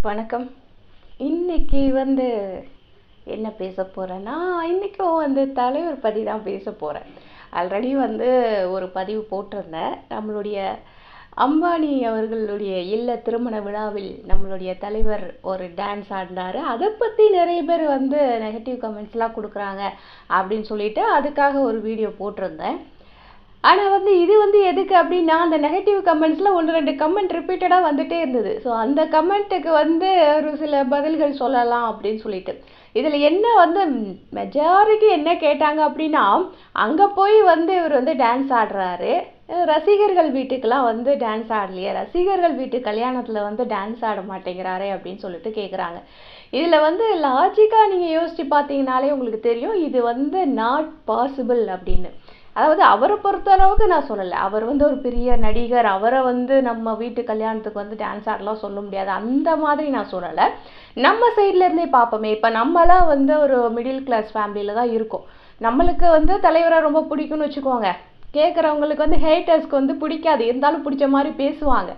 வணக்கம். இன்னைக்கு என்ன பேச போறேன்னா, இன்னைக்கும் தலைவர் பத்தி தான் பேச போறேன். ஆல்ரெடி ஒரு பதிவு போட்டிருந்தேன். நம்மளுடைய அம்பானி அவர்களுடைய இல்ல திருமண விழாவில் நம்மளுடைய தலைவர் ஒரு டான்ஸ் ஆடினாரு. அதை பத்தி நிறைய பேர் நெகட்டிவ் கமெண்ட்ஸ்லாம் கொடுக்குறாங்க அப்படின்னு சொல்லிட்டு அதுக்காக ஒரு வீடியோ போட்டிருந்தேன். ஆனால் இது எதுக்கு அப்படின்னா, அந்த நெகட்டிவ் கமெண்ட்ஸில் 1-2 கமெண்ட் ரிப்பீட்டடாக வந்துட்டே இருந்தது. ஸோ அந்த கமெண்ட்டுக்கு ஒரு சில பதில்கள் சொல்லலாம் அப்படின்னு சொல்லிட்டு. இதில் என்ன மெஜாரிட்டி என்ன கேட்டாங்க அப்படின்னா, அங்கே போய் இவர் டான்ஸ் ஆடுறாரு, ரசிகர்கள் வீட்டுக்கெல்லாம் டான்ஸ் ஆடலையே, ரசிகர்கள் வீட்டு கல்யாணத்தில் டான்ஸ் ஆட மாட்டேங்கிறாரே அப்படின்னு சொல்லிட்டு கேட்குறாங்க. இதில் லாஜிக்காக நீங்கள் யோசித்து பார்த்தீங்கனாலே உங்களுக்கு தெரியும், இது நாட் பாசிபிள் அப்படின்னு. அதாவது அவரை பொறுத்தளவுக்கு நான் சொல்லலை, அவர் ஒரு பெரிய நடிகர், அவரை நம்ம வீட்டு கல்யாணத்துக்கு டான்ஸ் ஆடலாம் சொல்ல முடியாது, அந்த மாதிரி நான் சொல்லலை. நம்ம சைட்லேருந்தே பார்ப்போமே, இப்போ நம்மளாம் ஒரு மிடில் கிளாஸ் ஃபேமிலியில் தான் இருக்கோம். நம்மளுக்கு தலைவரை ரொம்ப பிடிக்கும்னு வச்சுக்கோங்க, கேட்குறவங்களுக்கு ஹேட்டர்ஸ்க்கு பிடிக்காது, இருந்தாலும் பிடிச்ச மாதிரி பேசுவாங்க,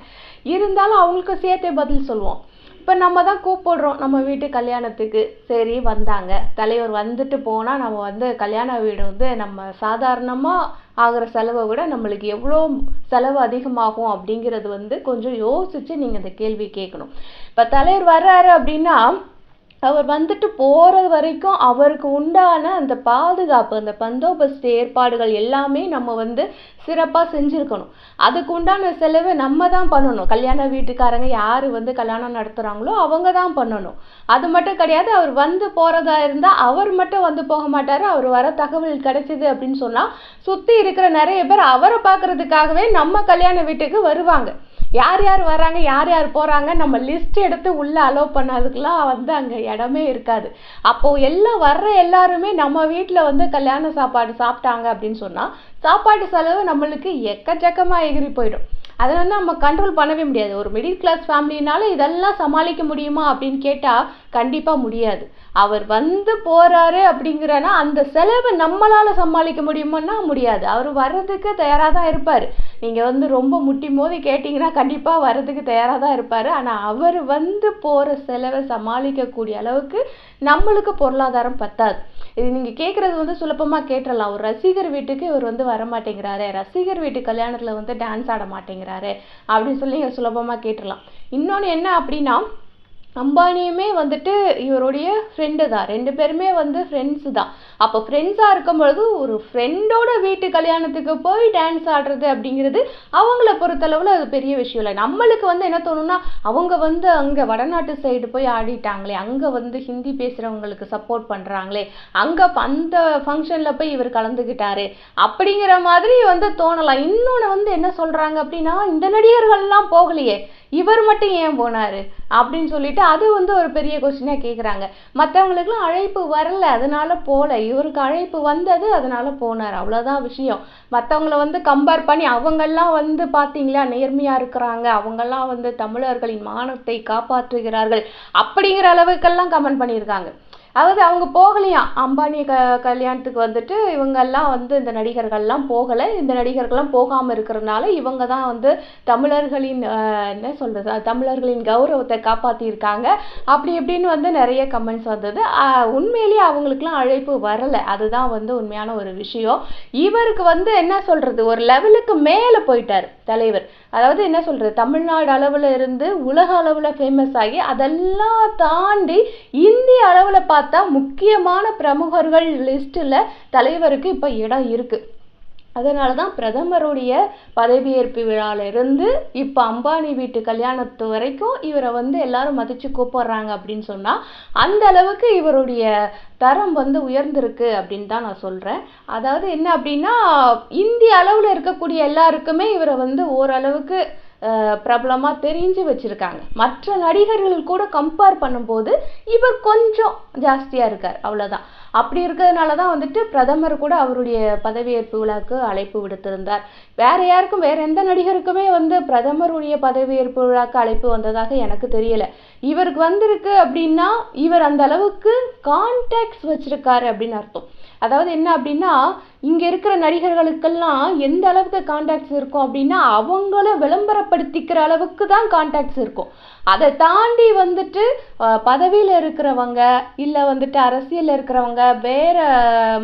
இருந்தாலும் அவங்களுக்கு சேர்த்தே பதில் சொல்லுவோம். இப்போ நம்ம தான் கூப்பிடுறோம் நம்ம வீட்டு கல்யாணத்துக்கு, சரி வந்தாங்க, தலைவர் வந்துட்டு போனால் நம்ம கல்யாண வீடு நம்ம சாதாரணமாக ஆகிற செலவை விட நம்மளுக்கு எவ்வளோ செலவு அதிகமாகும் அப்படிங்கிறது கொஞ்சம் யோசித்து நீங்கள் இந்த கேள்வி கேட்கணும். இப்போ தலைவர் வர்றாரு அப்படின்னா, அவர் வந்துட்டு போகிறது வரைக்கும் அவருக்கு உண்டான அந்த பாதுகாப்பு, அந்த பந்தோபஸ்து ஏற்பாடுகள் எல்லாமே நம்ம சிறப்பாக செஞ்சுருக்கணும். அதுக்கு உண்டான செலவு நம்ம தான் பண்ணணும். கல்யாண வீட்டுக்காரங்க யார் கல்யாணம் நடத்துகிறாங்களோ அவங்க தான் பண்ணணும். அது மட்டும் கிடையாது, அவர் போகிறதா இருந்தால் அவர் மட்டும் போக மாட்டார். அவர் வர தகவல் கிடைச்சிது அப்படின்னு சொன்னால் சுற்றி இருக்கிற நிறைய பேர் அவரை பார்க்குறதுக்காகவே நம்ம கல்யாண வீட்டுக்கு வருவாங்க. யார் யார் வராங்க, யார் யார் போகிறாங்க, நம்ம லிஸ்ட் எடுத்து உள்ளே அலோவ் பண்ணதுக்கெலாம் அங்கே இடமே இருக்காது. அப்போது எல்லாம் வர்ற எல்லாருமே நம்ம வீட்டில் கல்யாண சாப்பாடு சாப்பிட்டாங்க அப்படின்னு சொன்னால் சாப்பாட்டு செலவு நம்மளுக்கு எக்கச்சக்கமாக எகிரி போயிடும். அதை நம்ம கண்ட்ரோல் பண்ணவே முடியாது. ஒரு மிடில் கிளாஸ் ஃபேமிலினால இதெல்லாம் சமாளிக்க முடியுமா அப்படின்னு கேட்டால் கண்டிப்பாக முடியாது. அவர் போகிறாரு அப்படிங்கிறனா அந்த செலவை நம்மளால் சமாளிக்க முடியுமான்னா முடியாது. அவர் வர்றதுக்கு தயாராக தான் இருப்பார். நீங்கள் ரொம்ப முட்டி மோதி கேட்டிங்கன்னா கண்டிப்பாக வர்றதுக்கு தயாராக தான் இருப்பார். ஆனால் அவர் போகிற செலவை சமாளிக்கக்கூடிய அளவுக்கு நம்மளுக்கு பொருளாதாரம் பத்தாது. இது நீங்கள் கேட்குறது சுலபமாக கேட்டுடலாம். ஒரு ரசிகர் வீட்டுக்கு இவர் வரமாட்டேங்கிறாரு, ரசிகர் வீட்டு கல்யாணத்தில் டான்ஸ் ஆட மாட்டேங்கிறாரு அப்படின்னு சொல்லி சுலபமாக கேட்டுடலாம். இன்னொன்று என்ன அப்படின்னா, அம்பானியுமே இவருடைய ஃப்ரெண்டு தான், 2 பேருமே ஃப்ரெண்ட்ஸு தான். அப்போ ஃப்ரெண்ட்ஸாக இருக்கும் பொழுது ஒரு ஃப்ரெண்டோட வீட்டு கல்யாணத்துக்கு போய் டான்ஸ் ஆடுறது அப்படிங்கிறது அவங்கள பொறுத்தளவில் அது பெரிய விஷயம் இல்லை. நம்மளுக்கு என்ன தோணுன்னா, அவங்க அங்கே வடநாட்டு சைடு போய் ஆடிட்டாங்களே, அங்கே ஹிந்தி பேசுகிறவங்களுக்கு சப்போர்ட் பண்ணுறாங்களே, அங்கே அந்த ஃபங்க்ஷனில் போய் இவர் கலந்துக்கிட்டாரு அப்படிங்கிற மாதிரி தோணலாம். இன்னொன்று என்ன சொல்கிறாங்க அப்படின்னா, இந்த நடிகர்கள்லாம் போகலையே, இவர் மட்டும் ஏன் போனார் அப்படின்னு சொல்லிட்டு அது ஒரு பெரிய கொஸ்டினாக கேட்குறாங்க. மற்றவங்களுக்குலாம் அழைப்பு வரல அதனால போகல, இவருக்கு அழைப்பு வந்தது அதனால போனார், அவ்வளோதான் விஷயம். மற்றவங்கள கம்பேர் பண்ணி அவங்கெல்லாம் பார்த்தீங்களா நேர்மையாக இருக்கிறாங்க, அவங்கெல்லாம் தமிழர்களின் மானத்தை காப்பாற்றுகிறார்கள் அப்படிங்கிற அளவுக்கெல்லாம் கமெண்ட் பண்ணியிருக்காங்க. அதாவது அவங்க போகலையாம் அம்பானி கல்யாணத்துக்கு இவங்கெல்லாம் இந்த நடிகர்கள்லாம் போகலை, இந்த நடிகர்கள்லாம் போகாமல் இருக்கிறதுனால இவங்க தான் தமிழர்களின் என்ன சொல்கிறது, தமிழர்களின் கௌரவத்தை காப்பாற்றியிருக்காங்க அப்படி இப்படின்னு நிறைய கமெண்ட்ஸ் வந்தது. உண்மையிலேயே அவங்களுக்குலாம் அழைப்பு வரலை, அதுதான் உண்மையான ஒரு விஷயம். இவருக்கு என்ன சொல்கிறது, ஒரு லெவலுக்கு மேலே போயிட்டார் தலைவர். அதாவது என்ன சொல்கிறது, தமிழ்நாடு அளவில் இருந்து உலக அளவில் ஃபேமஸ் ஆகி அதெல்லாம் தாண்டி இந்திய அளவில் பார்த்தா முக்கியமான பிரமுகர்கள் லிஸ்ட்டில் தலைவருக்கு இப்போ இடம் இருக்குது. அதனால தான் பிரதமருடைய பதவியேற்பு விழாவிலிருந்து இப்போ அம்பானி வீட்டு கல்யாணத்து வரைக்கும் இவரை எல்லாரும் மதித்து கூப்பிடுறாங்க அப்படின்னு சொன்னால் அந்த அளவுக்கு இவருடைய தரம் உயர்ந்திருக்கு அப்படின்னு தான் நான் சொல்கிறேன். அதாவது என்ன அப்படின்னா, இந்திய அளவில் இருக்கக்கூடிய எல்லாருக்குமே இவரை ஓரளவுக்கு பிரபலமாக தெரிஞ்சு வச்சுருக்காங்க. மற்ற நடிகர்கள் கூட கம்பேர் பண்ணும்போது இவர் கொஞ்சம் ஜாஸ்தியாக இருக்கார், அவ்வளோதான். அப்படி இருக்கிறதுனால தான் பிரதமர் கூட அவருடைய பதவியேற்பு விழாவுக்கு அழைப்பு விடுத்திருந்தார். வேற யாருக்கும், வேற எந்த நடிகருக்குமே பிரதமருடைய பதவியேற்பு விழாவுக்கு அழைப்பு வந்ததாக எனக்கு தெரியலை. இவருக்கு வந்திருக்கு அப்படின்னா இவர் அந்த அளவுக்கு கான்டாக்ட்ஸ் வச்சிருக்காரு அப்படின்னு அர்த்தம். அதாவது என்ன அப்படின்னா, இங்கே இருக்கிற நடிகர்களுக்கெல்லாம் எந்த அளவுக்கு கான்டாக்ட்ஸ் இருக்கும் அப்படின்னா அவங்கள விளம்பரப்படுத்திக்கிற அளவுக்கு தான் கான்டாக்ட்ஸ் இருக்கும். அதை தாண்டி வந்துட்டு பதவியில் இருக்கிறவங்க, இல்லை வந்துட்டு அரசியலில் இருக்கிறவங்க, வேற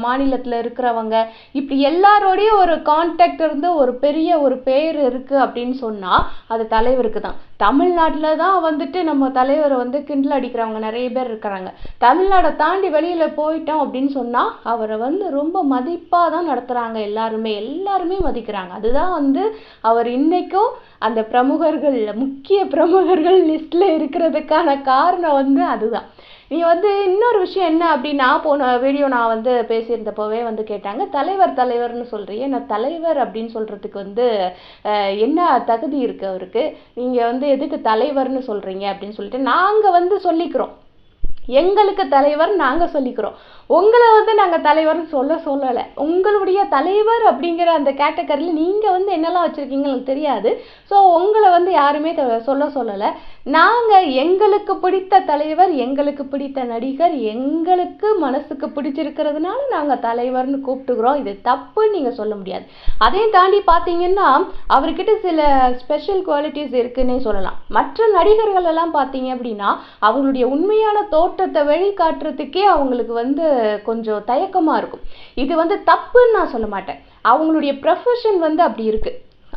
மாநிலத்தில் இருக்கிறவங்க, இப்படி எல்லாரோடையும் ஒரு கான்டாக்ட் இருந்து ஒரு பெரிய ஒரு பேர் இருக்கு அப்படின்னு சொன்னா அது தலைவருக்கு தான். தமிழ்நாட்டில் தான் வந்துட்டு நம்ம தலைவரை வந்து கிண்டல் அடிக்கிறவங்க நிறைய பேர் இருக்கிறாங்க. தமிழ்நாடை தாண்டி வெளியில போயிட்டோம் அப்படின்னு சொன்னா அவரை வந்து ரொம்ப மதிப்பாக தான் நடத்துறாங்க. எல்லாருமே மதிக்கிறாங்க. அதுதான் வந்து அவர் இன்னைக்கும் அந்த பிரமுகர்கள், முக்கிய பிரமுகர்கள் லிஸ்ட்ல இருக்கிறதுக்கான காரணம் வந்து அதுதான். நீ வந்து இன்னொரு விஷயம் என்ன அப்படின்னா, போன வீடியோ நான் வந்து பேசியிருந்தப்போவே வந்து கேட்டாங்க, தலைவர்னு சொல்றியே, நான் தலைவர் அப்படின்னு சொல்றதுக்கு வந்து என்ன தகுதி இருக்கு அவருக்கு, நீங்க வந்து எதுக்கு தலைவர்னு சொல்றீங்க அப்படின்னு சொல்லிட்டு நாங்க வந்து சொல்லிக்கிறோம். எங்களுக்கு தலைவர் நாங்க சொல்லிக்கிறோம். உங்களை வந்து நாங்க தலைவர்னு சொல்லலை. உங்களுடைய தலைவர் அப்படிங்கிற அந்த கேட்டகரியில் நீங்க வந்து என்னெல்லாம் வச்சிருக்கீங்கன்னு எனக்கு தெரியாது. ஸோ உங்களை வந்து யாருமே சொல்லலை. நாங்க எங்களுக்கு பிடித்த தலைவர், எங்களுக்கு பிடித்த நடிகர், எங்களுக்கு மனசுக்கு பிடிச்சிருக்கிறதுனால நாங்க தலைவர்னு கூப்பிட்டுக்கிறோம். இது தப்புன்னு நீங்க சொல்ல முடியாது. அதையும் தாண்டி பார்த்தீங்கன்னா அவர்கிட்ட சில ஸ்பெஷல் குவாலிட்டிஸ் இருக்குன்னே சொல்லலாம். மற்ற நடிகர்கள் எல்லாம் பார்த்தீங்க அப்படின்னா அவங்களுடைய உண்மையான தோற்றத்தை வெளிக்காட்டுறதுக்கே அவங்களுக்கு வந்து கொஞ்சம் தயக்கமா இருக்கும். இது வந்து தப்புன்னு நான் சொல்ல மாட்டேன். அவங்களுடைய ப்ரொஃபஷன் வந்து அப்படி இருக்கு.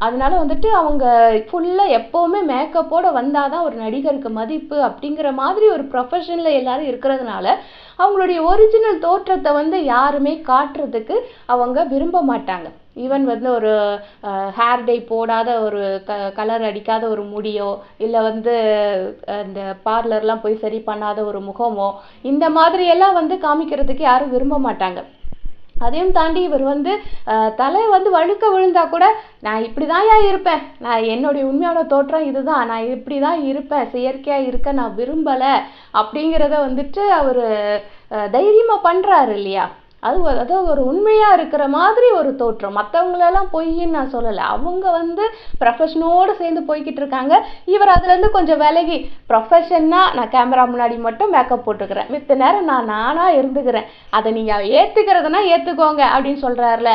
அதனால வந்துட்டு அவங்க ஃபுல்லாக எப்போவுமே மேக்கப்போட வந்தாதான் ஒரு நடிகருக்கு மதிப்பு அப்படிங்கிற மாதிரி ஒரு ப்ரொஃபஷனில் எல்லாரும் இருக்கிறதுனால அவங்களுடைய ஒரிஜினல் தோற்றத்தை வந்து யாருமே காட்டுறதுக்கு அவங்க விரும்ப மாட்டாங்க. ஈவன் வந்து ஒரு ஹேர் டை போடாத ஒரு கலர் அடிக்காத ஒரு முடியோ, இல்லை வந்து இந்த பார்லர்லாம் போய் சரி பண்ணாத ஒரு முகமோ, இந்த மாதிரியெல்லாம் வந்து காமிக்கிறதுக்கு யாரும் விரும்ப மாட்டாங்க. அதையும் தாண்டி இவர் வந்து தலை வந்து வழுக்க விழுந்தா கூட நான் இப்படிதான் இருப்பேன், நான் என்னுடைய உண்மையான தோற்றம் இதுதான், நான் இப்படிதான் இருப்பேன், செயற்கையா இருக்க நான் விரும்பலை அப்படிங்கிறத வந்துட்டு அவர் தைரியமா பண்றாரு இல்லையா. அது ஒரு உண்மையா இருக்கிற மாதிரி ஒரு தோற்றம். மற்றவங்களெல்லாம் பொய்ன்னு நான் சொல்லலை. அவங்க வந்து ப்ரொஃபஷனோடு சேர்ந்து போய்கிட்டு இருக்காங்க. இவர் அதுலேருந்து கொஞ்சம் விலகி ப்ரொஃபஷன்னா நான் கேமரா முன்னாடி மட்டும் மேக்கப் போட்டுக்கிறேன், மித்த நேரம் நானா இருந்துக்கிறேன், அதை நீங்கள் ஏற்றுக்கிறதுனா ஏற்றுக்கோங்க அப்படின்னு சொல்கிறாருல.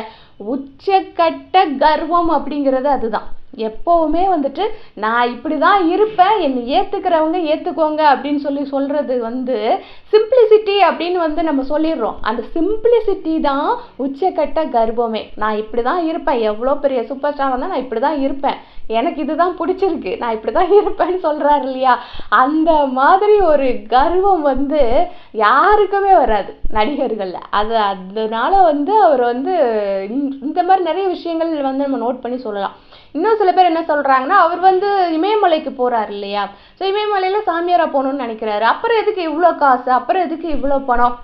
உச்சக்கட்ட கர்வம் அப்படிங்கிறது அதுதான். எப்போவுமே வந்துட்டு நான் இப்படி தான் இருப்பேன், என்னை ஏற்றுக்கிறவங்க ஏற்றுக்கோங்க அப்படின்னு சொல்கிறது வந்து சிம்பிளிசிட்டி அப்படின்னு வந்து நம்ம சொல்லிடுறோம். அந்த சிம்பிளிசிட்டி தான் உச்சக்கட்ட கர்வமே. நான் இப்படி தான் இருப்பேன், எவ்வளோ பெரிய சூப்பர் ஸ்டார் வந்தால் நான் இப்படி தான் இருப்பேன், எனக்கு இதுதான் பிடிச்சிருக்கு, நான் இப்படி தான் இருப்பேன்னு சொல்கிறாரு இல்லையா. அந்த மாதிரி ஒரு கர்வம் வந்து யாருக்குமே வராது நடிகர்களில். அதனால வந்து அவர் வந்து இந்த மாதிரி நிறைய விஷயங்கள் வந்து நம்ம நோட் பண்ணி சொல்லலாம். இன்னும் சில பேர் என்ன சொல்கிறாங்கன்னா, அவர் வந்து இமயமலைக்கு போகிறார் இல்லையா, ஸோ இமயமலையில் சாமியாராக போகணுன்னு நினைக்கிறாரு, அப்புறம் எதுக்கு இவ்வளோ காசு, அப்புறம் எதுக்கு இவ்வளோ பணம்.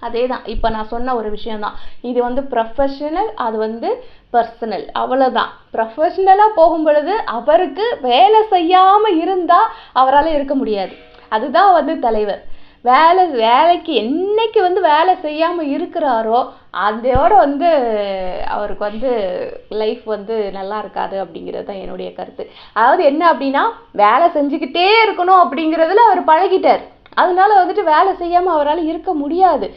அதே தான் இப்போ நான் சொன்ன ஒரு விஷயம்தான். இது வந்து ப்ரொஃபஷனல், அது வந்து பர்சனல், அவ்வளோதான். ப்ரொஃபஷ்னலாக போகும் பொழுது அவருக்கு வேலை செய்யாமல் இருந்தால் அவரால் இருக்க முடியாது. அதுதான் வந்து தலைவர். வேலைக்கு என்னைக்கு வந்து வேலை செய்யாமல் இருக்கிறாரோ அதோட வந்து அவருக்கு வந்து லைஃப் வந்து நல்லா இருக்காது அப்படிங்கிறது தான் என்னுடைய கருத்து. அதாவது என்ன அப்படின்னா, வேலை செஞ்சுக்கிட்டே இருக்கணும் அப்படிங்கிறதுல அவர் பழகிட்டார். அதனால வந்துட்டு வேலை செய்யாமல் அவரால் இருக்க முடியாது.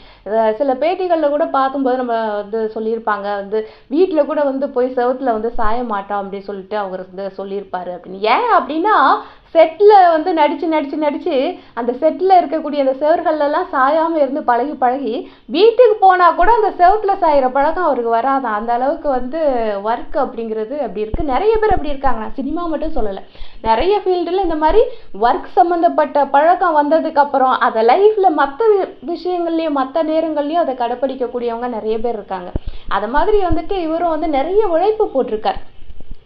சில பேட்டிகளில் கூட பார்க்கும்போது நம்ம வந்து சொல்லியிருப்பாங்க, வந்து வீட்டில் கூட வந்து போய் செவுத்துல வந்து சாய மாட்டோம் அப்படின்னு சொல்லிட்டு அவர் வந்து சொல்லியிருப்பாரு அப்படின்னு. ஏன் அப்படின்னா செட்டில் வந்து நடித்து அந்த செட்டில் இருக்கக்கூடிய அந்த செவர்களெல்லாம் சாயாமல் இருந்து பழகி வீட்டுக்கு போனால் கூட அந்த செவத்தில் சாயிற பழக்கம் அவருக்கு வராதான். அந்த அளவுக்கு வந்து ஒர்க் அப்படிங்கிறது அப்படி இருக்குது. நிறைய பேர் அப்படி இருக்காங்க. நான் சினிமா மட்டும் சொல்லலை, நிறைய ஃபீல்டில் இந்த மாதிரி ஒர்க் சம்மந்தப்பட்ட பழக்கம் வந்ததுக்கப்புறம் அதை லைஃப்பில் மற்ற விஷயங்கள்லையும் மற்ற நேரங்கள்லையும் அதை கடைப்பிடிக்கக்கூடியவங்க நிறைய பேர் இருக்காங்க. அது மாதிரி வந்துட்டு இவரும் வந்து நிறைய உழைப்பு போட்டிருக்கார்.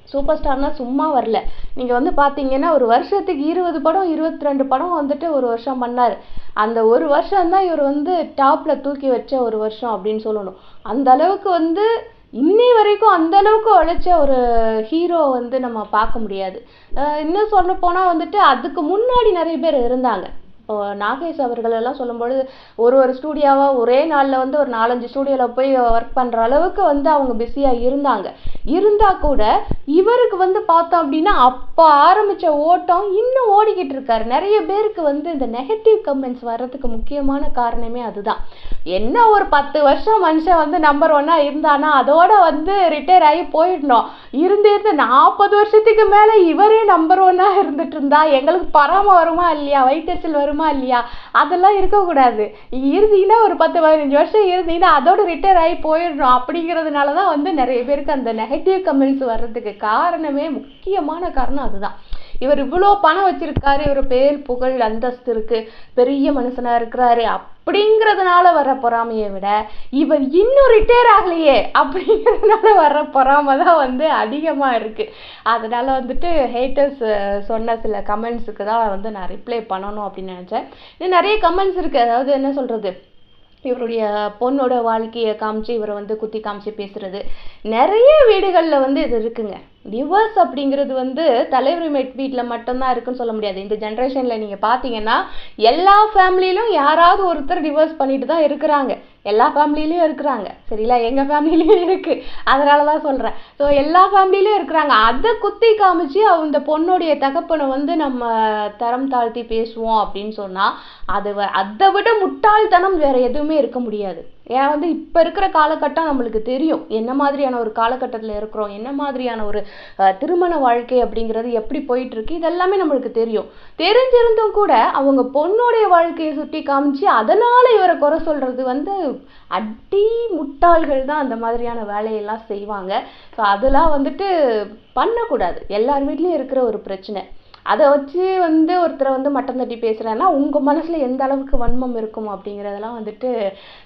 சூப்பர் ஸ்டார்னா சும்மா வரல. நீங்கள் வந்து பார்த்தீங்கன்னா ஒரு வருஷத்துக்கு 20 படம் 22 படம் வந்துட்டு ஒரு வருஷம் பண்ணார். அந்த ஒரு வருஷம் தான் இவர் வந்து டாப்பில் தூக்கி வச்ச ஒரு வருஷம் அப்படின்னு சொல்லணும். அந்த அளவுக்கு வந்து இன்னை வரைக்கும் அந்த அளவுக்கு உழைச்ச ஒரு ஹீரோ வந்து நம்ம பார்க்க முடியாது. இன்னும் சொல்ல போனால் வந்துட்டு அதுக்கு முன்னாடி நிறைய பேர் இருந்தாங்க. நாகேஷ் அவர்கள் எல்லாம் சொல்லும்பொழுது ஒரு ஸ்டூடியோவாக ஒரே நாளில் வந்து ஒரு 4-5 ஸ்டூடியோவில் போய் ஒர்க் பண்ணுற அளவுக்கு வந்து அவங்க பிஸியாக இருந்தால் கூட இவருக்கு வந்து பார்த்தோம் அப்படின்னா அப்போ ஆரம்பித்த ஓட்டம் இன்னும் ஓடிக்கிட்டு இருக்காரு. நிறைய பேருக்கு வந்து இந்த நெகட்டிவ் கமெண்ட்ஸ் வர்றதுக்கு முக்கியமான காரணமே அதுதான். என்ன ஒரு 10 வருஷம் மனுஷன் வந்து நம்பர் 1 இருந்தானா அதோட வந்து ரிட்டையர் ஆகி போயிடணும். இருந்து 40 வருஷத்துக்கு மேலே இவரே நம்பர் 1 இருந்துட்டு இருந்தா எங்களுக்கு பராம வருமா இல்லையா, வயிற்றுச்சல் வருமா இல்லையா, அதெல்லாம் இருக்கக்கூடாது. இருந்தீங்கன்னா ஒரு 10-15 வருஷம் இருந்தீங்கன்னா அதோட ரிட்டையர் ஆகி போயிடணும். அப்படிங்கிறதுனால தான் வந்து நிறைய பேருக்கு அந்த நெகட்டிவ் கமெண்ட்ஸ் வர்றதுக்கு காரணமே முக்கியமான காரணம் அதுதான். இவர் இவ்வளோ பணம் வச்சிருக்காரு, இவர் பேர் புகழ் அந்தஸ்து இருக்கு, பெரிய மனுஷனா இருக்கிறாரு அப்படிங்கிறதுனால வர்ற பொறாமையை விட இவர் இன்னும் ரிட்டையர் ஆகலையே அப்படிங்கிறதுனால வர்ற பொறாமை தான் வந்து அதிகமாக இருக்கு. அதனால வந்துட்டு ஹேட்டர்ஸ் சொன்ன சில கமெண்ட்ஸுக்கு தான் வந்து நான் ரிப்ளை பண்ணணும் அப்படின்னு நினச்சேன். இன்னும் நிறைய கமெண்ட்ஸ் இருக்கு. அதாவது என்ன சொல்றது, இவருடைய பொண்ணோட வாழ்க்கையை காமிச்சு இவரை வந்து குத்தி காமிச்சு பேசுறது நிறைய வீடுகளில் வந்து இது இருக்குங்க. டிவோர்ஸ் அப்படிங்கிறது வந்து தலைவர் வீட்டில் மட்டும்தான் இருக்குன்னு சொல்ல முடியாது. இந்த ஜென்ரேஷனில் நீங்கள் பார்த்தீங்கன்னா எல்லா ஃபேமிலியிலும் யாராவது ஒருத்தர் டிவோர்ஸ் பண்ணிட்டு தான் இருக்கிறாங்க. எல்லா ஃபேமிலியிலையும் இருக்கிறாங்க, சரிங்களா? எங்கள் ஃபேமிலியிலையும் இருக்குது, அதனால தான் சொல்கிறேன். ஸோ எல்லா ஃபேமிலியிலையும் இருக்கிறாங்க. அதை குத்தி காமிச்சு அந்த பொண்ணுடைய தகப்பனை வந்து நம்ம தரம் தாழ்த்தி பேசுவோம் அப்படின்னு சொன்னால் அதை விட முட்டாள்தனம் வேறு எதுவுமே இருக்க முடியாது. ஏன்னா வந்து இப்போ இருக்கிற காலகட்டம் நம்மளுக்கு தெரியும் என்ன மாதிரியான ஒரு காலகட்டத்தில் இருக்கிறோம், என்ன மாதிரியான ஒரு திருமண வாழ்க்கை அப்படிங்கிறது எப்படி போயிட்டு இருக்கு, இதெல்லாமே நம்மளுக்கு தெரியும். தெரிஞ்சிருந்தும் கூட அவங்க பொண்ணுடைய வாழ்க்கையை சுட்டி காமிச்சு அதனால இவரை குறை சொல்றது வந்து அடி முட்டாள்கள் தான் அந்த மாதிரியான வேலையெல்லாம் செய்வாங்க. ஸோ அதெல்லாம் வந்துட்டு பண்ணக்கூடாது. எல்லார் வீட்லேயும் இருக்கிற ஒரு பிரச்சனை. அதை வச்சு வந்து ஒருத்தரை வந்து மட்டம் தட்டி பேசுகிறேன்னா உங்கள் மனசில் எந்த அளவுக்கு வன்மம் இருக்கும் அப்படிங்கிறதெல்லாம் வந்துட்டு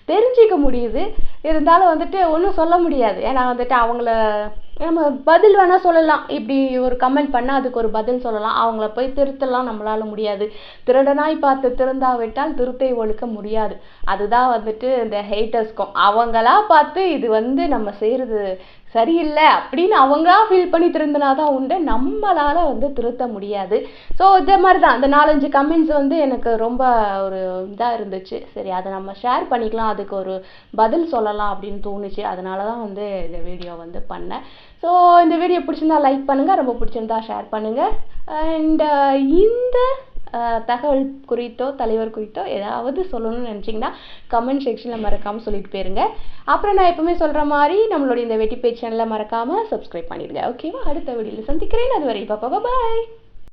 தெரிஞ்சிக்க முடியுது. இருந்தாலும் வந்துட்டு ஒன்றும் சொல்ல முடியாது. ஏன்னா வந்துட்டு அவங்கள நம்ம பதில் வேணால் சொல்லலாம். இப்படி ஒரு கமெண்ட் பண்ணால் அதுக்கு ஒரு பதில் சொல்லலாம். அவங்கள போய் திருத்தலாம் நம்மளால முடியாது. திருடனாய் பார்த்து திருந்தாவிட்டால் திருத்தை ஒழுக்க முடியாது. அதுதான் வந்துட்டு இந்த ஹேட்டர்ஸ்க்கும் அவங்களா பார்த்து இது வந்து நம்ம செய்கிறது சரியில்லை அப்படின்னு அவங்களா ஃபீல் பண்ணி திருந்தினாதான் உண்டு. நம்மளால் வந்து திருத்த முடியாது. ஸோ இதே மாதிரி தான் அந்த 4-5 கமெண்ட்ஸ் வந்து எனக்கு ரொம்ப ஒரு இதாக இருந்துச்சு. சரி, அதை நம்ம ஷேர் பண்ணிக்கலாம், அதுக்கு ஒரு பதில் சொல்லலாம் அப்படின்னு தோணுச்சு. அதனால தான் வந்து இந்த வீடியோ வந்து பண்ணேன். ஸோ இந்த வீடியோ பிடிச்சிருந்தா லைக் பண்ணுங்கள், ரொம்ப பிடிச்சிருந்தா ஷேர் பண்ணுங்கள். அண்ட் இந்த தகவல் குறித்தோ தலைவர் குறித்தோ ஏதாவது சொல்லணும்னு நினச்சிங்கன்னா கமெண்ட் செக்ஷனில் மறக்காமல் சொல்லிட்டு போயிருங்க. அப்புறம் நான் எப்பவுமே சொல்கிற மாதிரி நம்மளுடைய இந்த வெட்டி பேஜ் சேனலை மறக்காமல் சப்ஸ்கிரைப் பண்ணிடுங்க. ஓகேவா? அடுத்த வீடியோவில் சந்திக்கிறேன். அது வரை பாய்.